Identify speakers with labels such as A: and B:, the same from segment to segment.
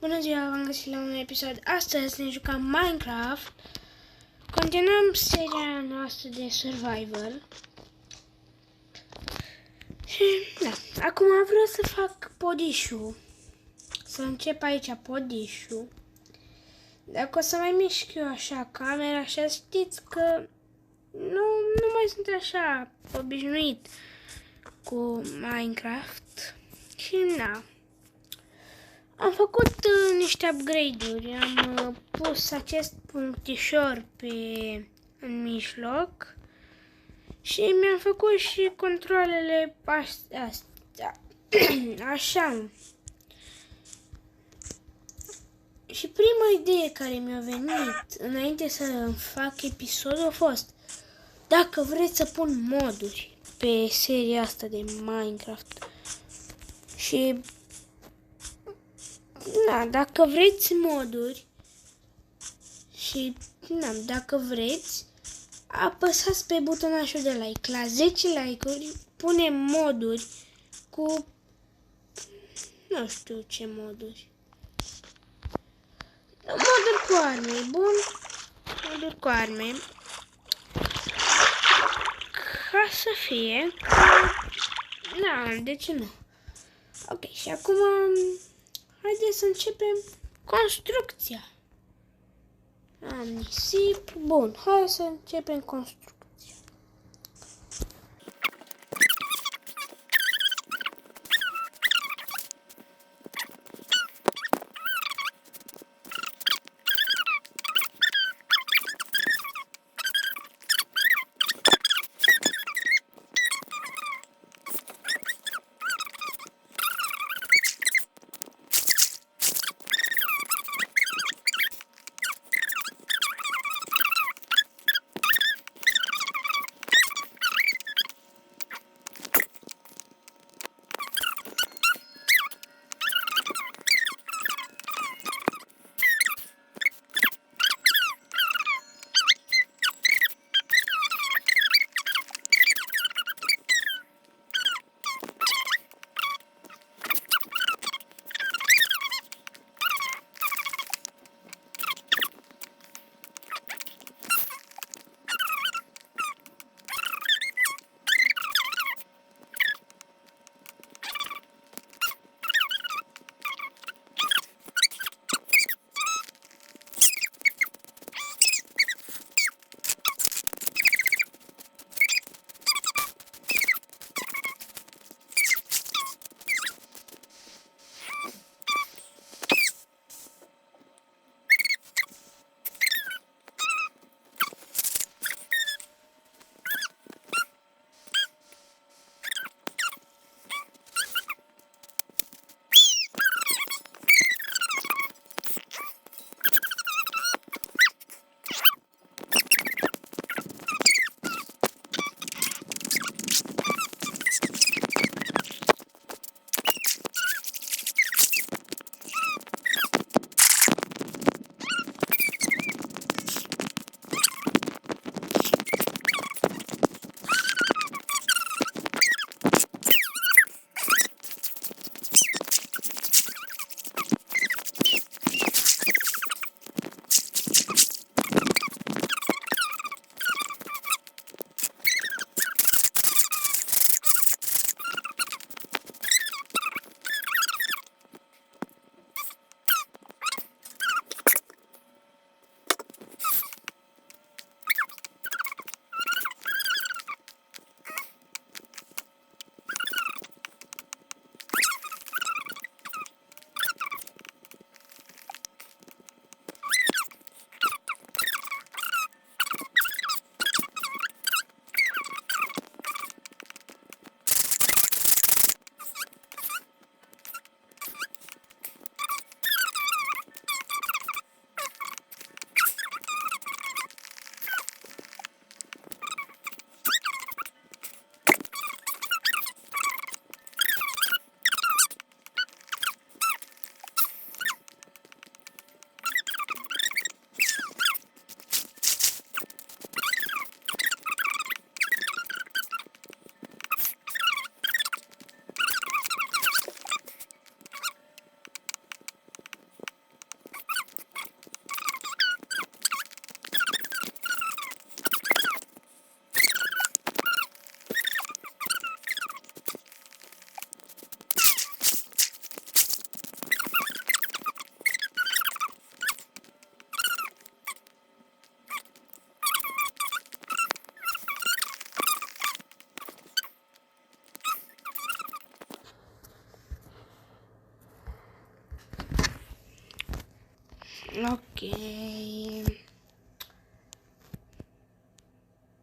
A: Bună ziua, v-am găsit la un episod. Astăzi ne jucăm Minecraft. Continuăm seria noastră de survival. Și da, acum vreau să fac podișul. Să încep aici podișul. Dacă o să mai mișc eu așa camera, așa știți că nu mai sunt așa obișnuit cu Minecraft. Și na. Am făcut niște upgrade-uri, am pus acest punctișor în mijloc și mi-am făcut și controlele astea, așa. Și prima idee care mi-a venit înainte să fac episodul a fost: dacă vreți să pun moduri pe seria asta de Minecraft și dacă vreți moduri și dacă vreți, apăsați pe butonașul de like. La 10 like-uri punem moduri cu nu știu ce moduri. Moduri cu arme, bun? Moduri cu arme. Ca să fie. De ce nu? Ok, și acum haideți să începem construcția. Am nisip. Bun, hai să începem construcția. Ok.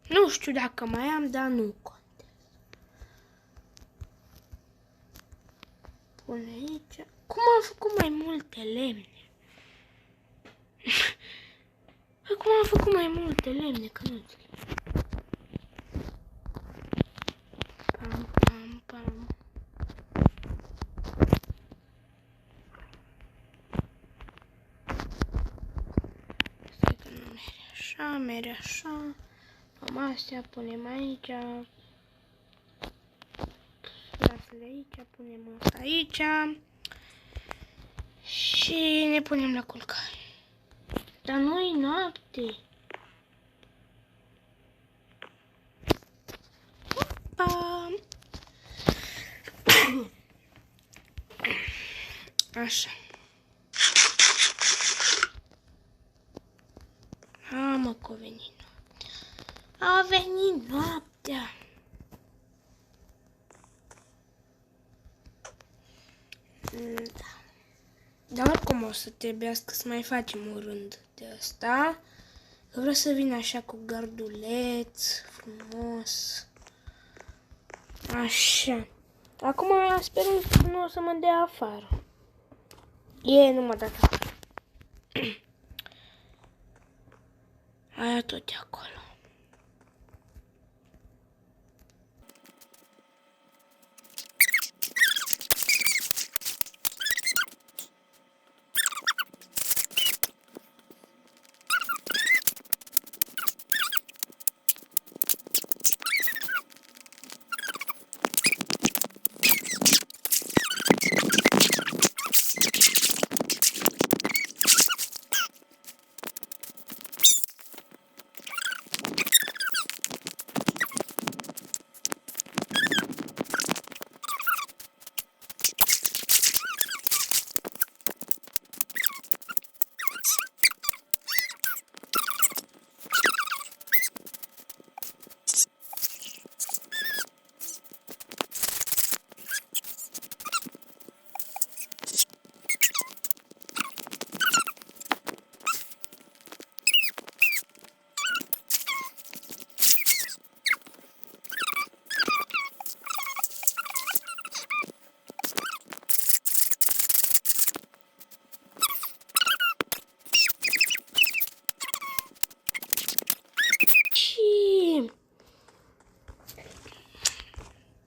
A: Nu știu dacă mai am, dar nu contează. Pune aici. Cum am făcut mai multe lemne? Cum am făcut mai multe lemne? Că nu înțeleg. Pam, pam, pam. Stai că nu merge așa, merge așa. Luăm astea, punem aici. Lasă-le aici, punem asta aici. Și ne punem la culcare. Dar nu-i noapte. Opa! Așa. Mă, că a venit noaptea. A venit noaptea. Da. Dar oricum o să trebuiască să mai facem un rând de asta. Că vreau să vin așa cu garduleț, frumos. Așa. Acum sperăm că nu o să mă dea afară. Nu m-a dat afară. Aia tot de acolo.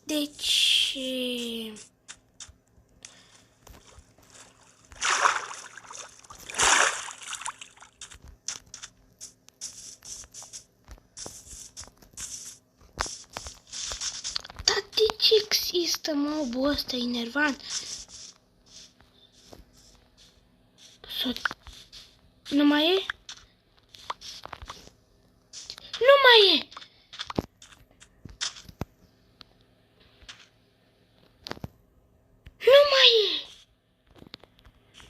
A: De ce? Dar de ce există mobul ăsta enervant? Nu mai e? Nu mai e! Nu mai e!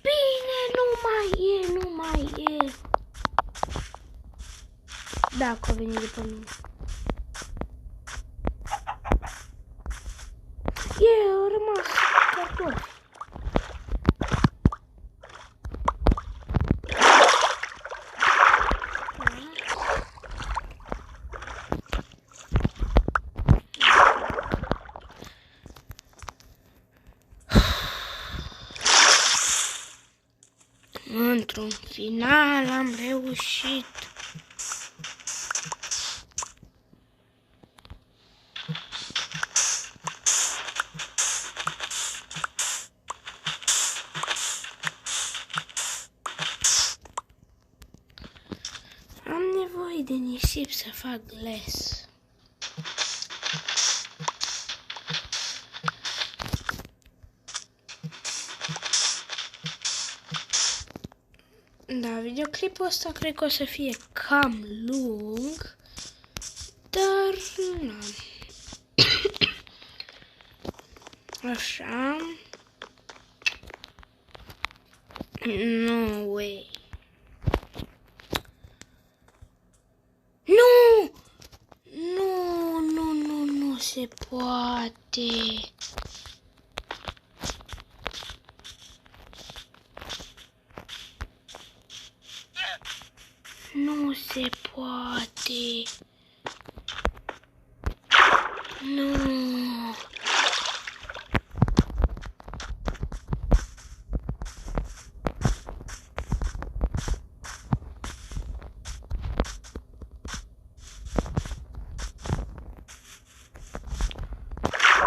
A: Bine, nu mai e! Da, că a venit după mine. Au rămas cartofi. Într-un final am reușit. Am nevoie de nisip să fac gles. Da, videoclipul ăsta cred că o să fie cam lung, dar nu. Așa. No way. Nu! Nu se poate. Nu se poate. Nu.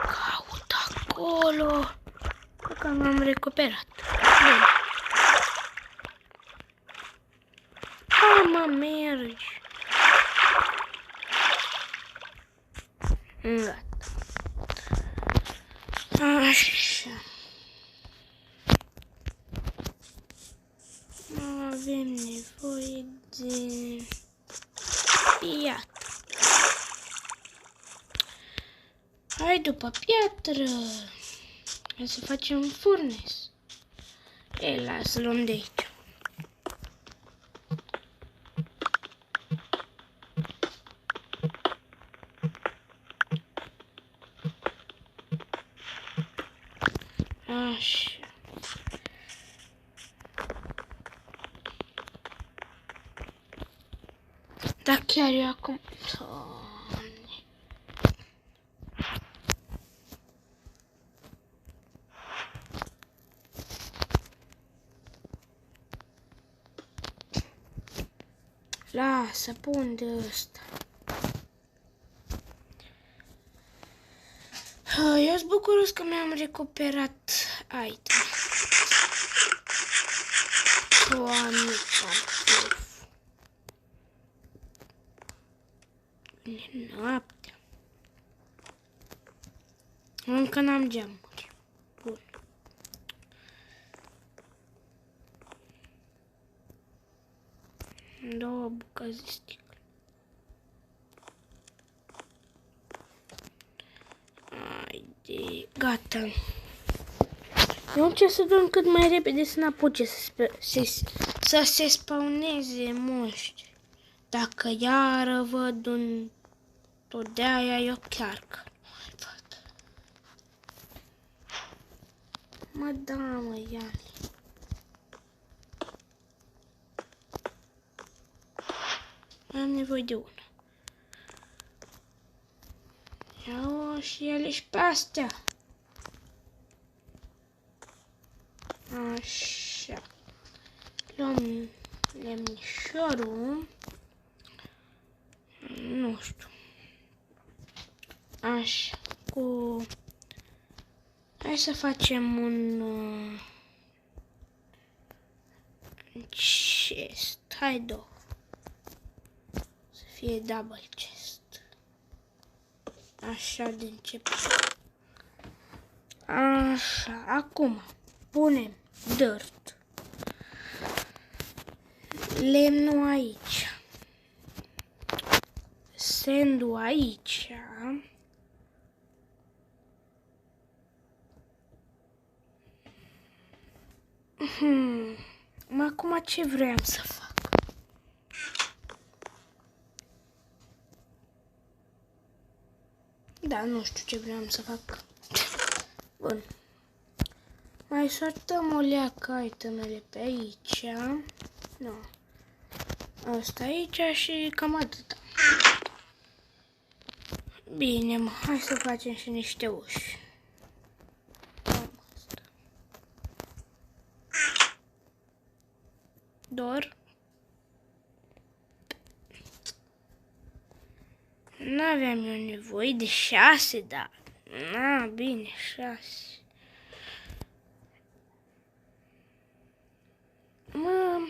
A: Caut acolo. Că m-am recuperat. Bine. Hai, mă, mergi. Gata. Așa. Avem nevoie de piatră. Hai după piatră. Hai să facem un furnes. Ei, lasă-l de aici. Așa. Dar chiar eu acum... Doamne. Lasă, pun de ăsta. Eu sunt bucuros că mi-am recuperat item. Doamne, cartof. Vine noaptea. Încă n-am geamuri. Bun. Două bucăți de sticlă. Haide, gata. Eu încerc să dorm cât mai repede să n-apuce să se spawneze monștri. Dacă iară văd un tot de aia, eu chiar că nu mai văd. Mă, da, mă, Iani. Am nevoie de una. Ia-o și ele și pe astea. Așa. Luăm lemnișorul. Nu știu. Așa. Cu... Hai să facem un... chest. Hai două. Să fie double chest. Așa de început. Așa. Acum punem dirt. Lemnul aici. Sandul aici. Acum ce vreau să fac? Da, nu știu ce vreau să fac. Bun. Mai sortăm o leacă itemele pe aici. Nu. Asta aici și cam atât. Bine, mă, hai să facem și niște uși. Dor. N-aveam eu nevoie de 6, dar... Na, bine, 6. Mă...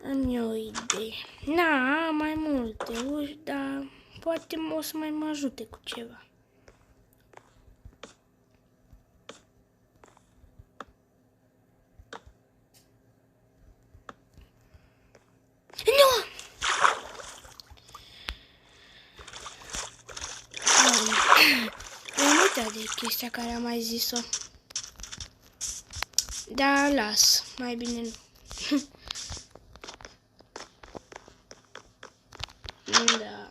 A: Am eu o idee. Na, am mai multe uși, dar poate o să mai mă ajute cu ceva. Nu! Am uitat de chestia care am mai zis-o. Da, las. Mai bine nu. Da.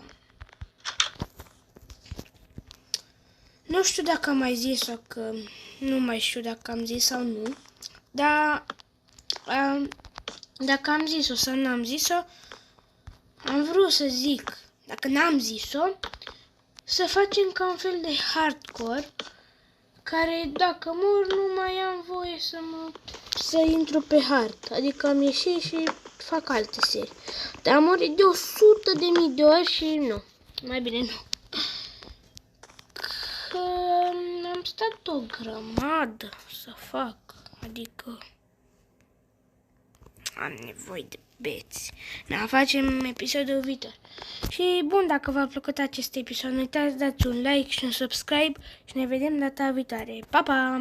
A: Nu știu dacă am mai zis-o, că nu mai știu dacă am zis sau nu, dar dacă am zis-o sau nu am zis-o, am vrut să zic, dacă n-am zis-o, să facem ca un fel de hardcore, care dacă mor nu mai am voie să intru pe hard, adică am ieșit și fac alte serii. Dar am murit de 100.000 de ori și nu, mai bine nu. Că am stat o grămadă să fac, adică am nevoie de beți. Da, facem episodul viitor. Și bun, dacă v-a plăcut acest episod, nu uitați, dați un like și un subscribe și ne vedem data viitoare. Pa, pa!